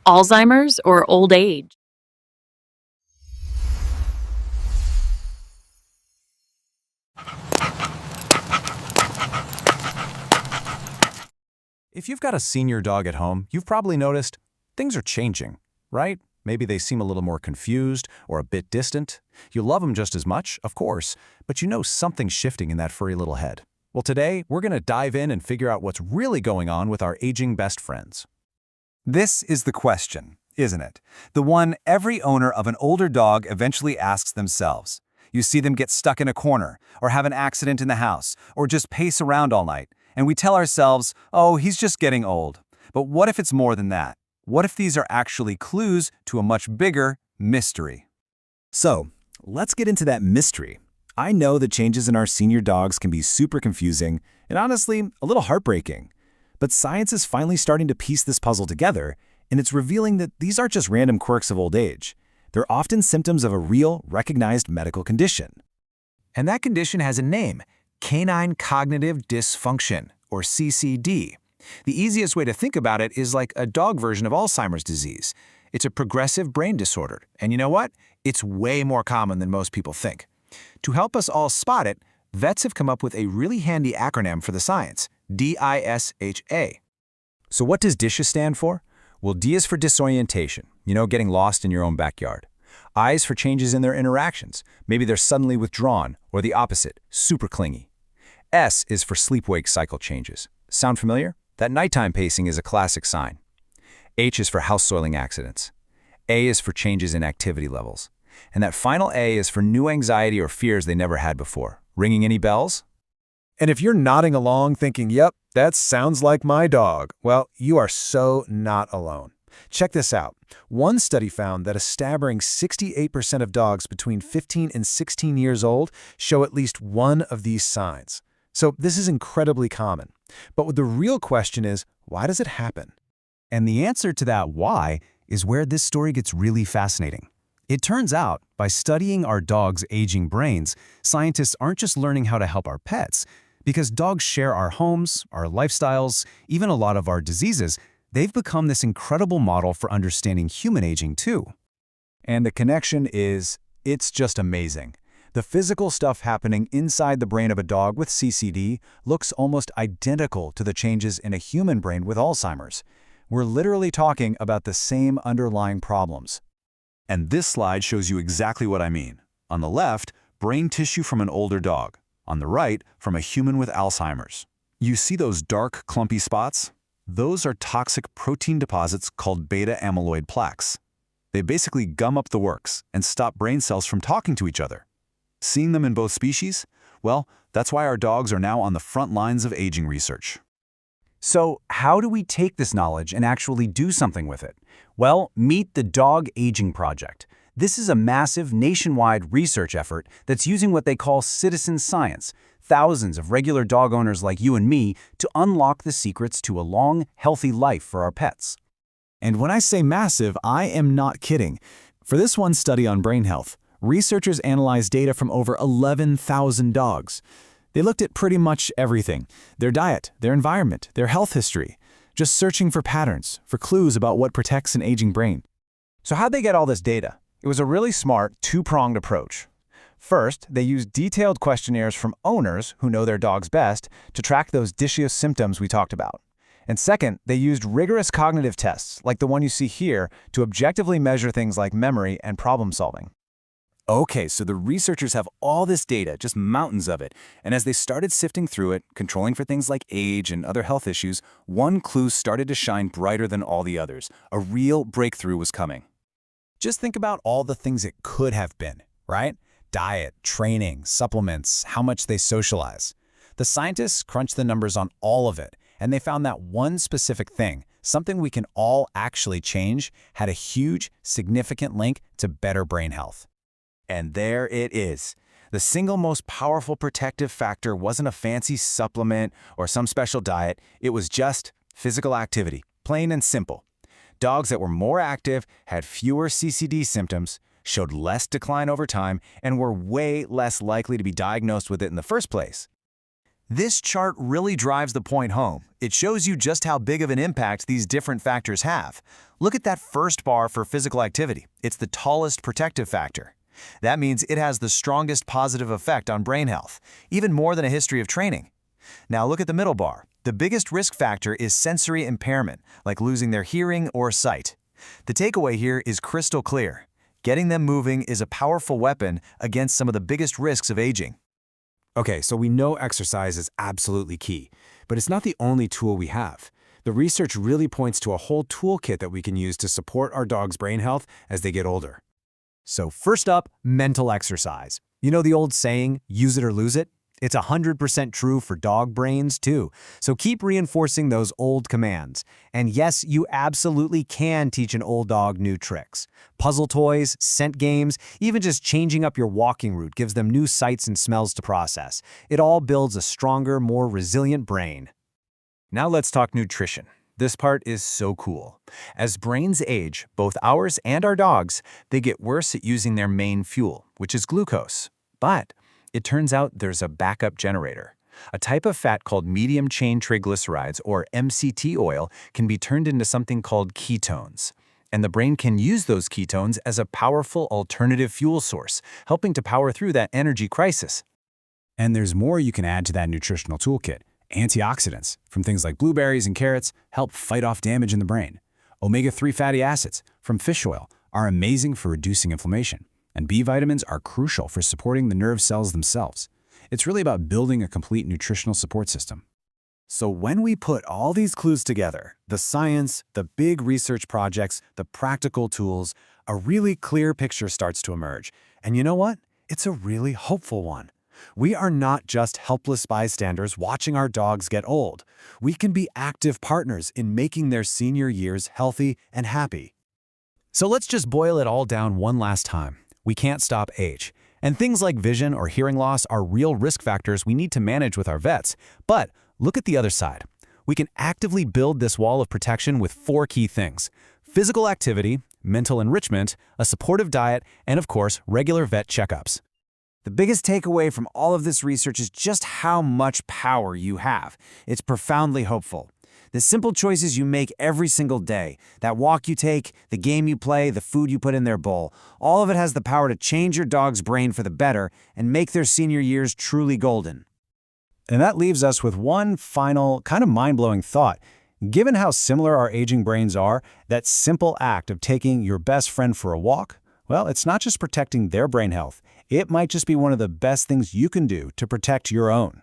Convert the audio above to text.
Alzheimer's or old age. If you've got a senior dog at home, you've probably noticed things are changing, right? Maybe they seem a little more confused or a bit distant. You love them just as much, of course, but you know something's shifting in that furry little head. Well, today, we're going to dive in and figure out what's really going on with our aging best friends. This is the question, isn't it? The one every owner of an older dog eventually asks themselves. You see them get stuck in a corner, or have an accident in the house, or just pace around all night, and we tell ourselves, oh, he's just getting old. But what if it's more than that? What if these are actually clues to a much bigger mystery? So, let's get into that mystery. I know the changes in our senior dogs can be super confusing and honestly, a little heartbreaking. But science is finally starting to piece this puzzle together, and it's revealing that these aren't just random quirks of old age. They're often symptoms of a real, recognized medical condition. And that condition has a name: Canine Cognitive Dysfunction, or CCD. The easiest way to think about it is like a dog version of Alzheimer's disease. It's a progressive brain disorder, and you know what? It's way more common than most people think. To help us all spot it, vets have come up with a really handy acronym for the science: DISHA. So what does DISHA stand for? Well, D is for disorientation, getting lost in your own backyard. I is for changes in their interactions. Maybe they're suddenly withdrawn, or the opposite, super clingy. S is for sleep-wake cycle changes. Sound familiar? That nighttime pacing is a classic sign. H is for house soiling accidents. A is for changes in activity levels. And that final A is for new anxiety or fears they never had before. Ringing any bells? And if you're nodding along thinking, yep, that sounds like my dog, well, you are so not alone. Check this out. One study found that a staggering 68% of dogs between 15 and 16 years old show at least one of these signs. So this is incredibly common. But the real question is, why does it happen? And the answer to that why is where this story gets really fascinating. It turns out, by studying our dogs' aging brains, scientists aren't just learning how to help our pets. Because dogs share our homes, our lifestyles, even a lot of our diseases, they've become this incredible model for understanding human aging too. And the connection it's just amazing. The physical stuff happening inside the brain of a dog with CCD looks almost identical to the changes in a human brain with Alzheimer's. We're literally talking about the same underlying problems. And this slide shows you exactly what I mean. On the left, brain tissue from an older dog. On the right, from a human with Alzheimer's. You see those dark, clumpy spots? Those are toxic protein deposits called beta amyloid plaques. They basically gum up the works and stop brain cells from talking to each other. Seeing them in both species? Well, that's why our dogs are now on the front lines of aging research. So how do we take this knowledge and actually do something with it? Well, meet the Dog Aging Project. This is a massive nationwide research effort that's using what they call citizen science, thousands of regular dog owners like you and me, to unlock the secrets to a long, healthy life for our pets. And when I say massive, I am not kidding. For this one study on brain health, researchers analyzed data from over 11,000 dogs. They looked at pretty much everything: their diet, their environment, their health history, just searching for patterns, for clues about what protects an aging brain. So how'd they get all this data? It was a really smart, two-pronged approach. First, they used detailed questionnaires from owners who know their dogs best to track those DISHA symptoms we talked about. And second, they used rigorous cognitive tests, like the one you see here, to objectively measure things like memory and problem solving. Okay, so the researchers have all this data, just mountains of it, and as they started sifting through it, controlling for things like age and other health issues, one clue started to shine brighter than all the others. A real breakthrough was coming. Just think about all the things it could have been, right? Diet, training, supplements, how much they socialize. The scientists crunched the numbers on all of it, and they found that one specific thing, something we can all actually change, had a huge, significant link to better brain health. And there it is. The single most powerful protective factor wasn't a fancy supplement or some special diet. It was just physical activity, plain and simple. Dogs that were more active had fewer CCD symptoms, showed less decline over time, and were way less likely to be diagnosed with it in the first place. This chart really drives the point home. It shows you just how big of an impact these different factors have. Look at that first bar for physical activity. It's the tallest protective factor. That means it has the strongest positive effect on brain health, even more than a history of training. Now look at the middle bar. The biggest risk factor is sensory impairment, like losing their hearing or sight. The takeaway here is crystal clear. Getting them moving is a powerful weapon against some of the biggest risks of aging. Okay, so we know exercise is absolutely key, but it's not the only tool we have. The research really points to a whole toolkit that we can use to support our dog's brain health as they get older. So first up, mental exercise. You know the old saying, use it or lose it? It's 100% true for dog brains too. So keep reinforcing those old commands. And yes, you absolutely can teach an old dog new tricks. Puzzle toys, scent games, even just changing up your walking route gives them new sights and smells to process. It all builds a stronger, more resilient brain. Now let's talk nutrition. This part is so cool. As brains age, both ours and our dogs, they get worse at using their main fuel, which is glucose. But it turns out there's a backup generator. A type of fat called medium-chain triglycerides, or MCT oil, can be turned into something called ketones. And the brain can use those ketones as a powerful alternative fuel source, helping to power through that energy crisis. And there's more you can add to that nutritional toolkit. Antioxidants, from things like blueberries and carrots, help fight off damage in the brain. Omega-3 fatty acids, from fish oil, are amazing for reducing inflammation. And B vitamins are crucial for supporting the nerve cells themselves. It's really about building a complete nutritional support system. So when we put all these clues together, the science, the big research projects, the practical tools, a really clear picture starts to emerge. And you know what? It's a really hopeful one. We are not just helpless bystanders watching our dogs get old. We can be active partners in making their senior years healthy and happy. So let's just boil it all down one last time. We can't stop age. And things like vision or hearing loss are real risk factors we need to manage with our vets. But look at the other side. We can actively build this wall of protection with 4 key things: physical activity, mental enrichment, a supportive diet, and of course, regular vet checkups. The biggest takeaway from all of this research is just how much power you have. It's profoundly hopeful. The simple choices you make every single day, that walk you take, the game you play, the food you put in their bowl, all of it has the power to change your dog's brain for the better and make their senior years truly golden. And that leaves us with one final, kind of mind-blowing thought. Given how similar our aging brains are, that simple act of taking your best friend for a walk, well, it's not just protecting their brain health. It might just be one of the best things you can do to protect your own.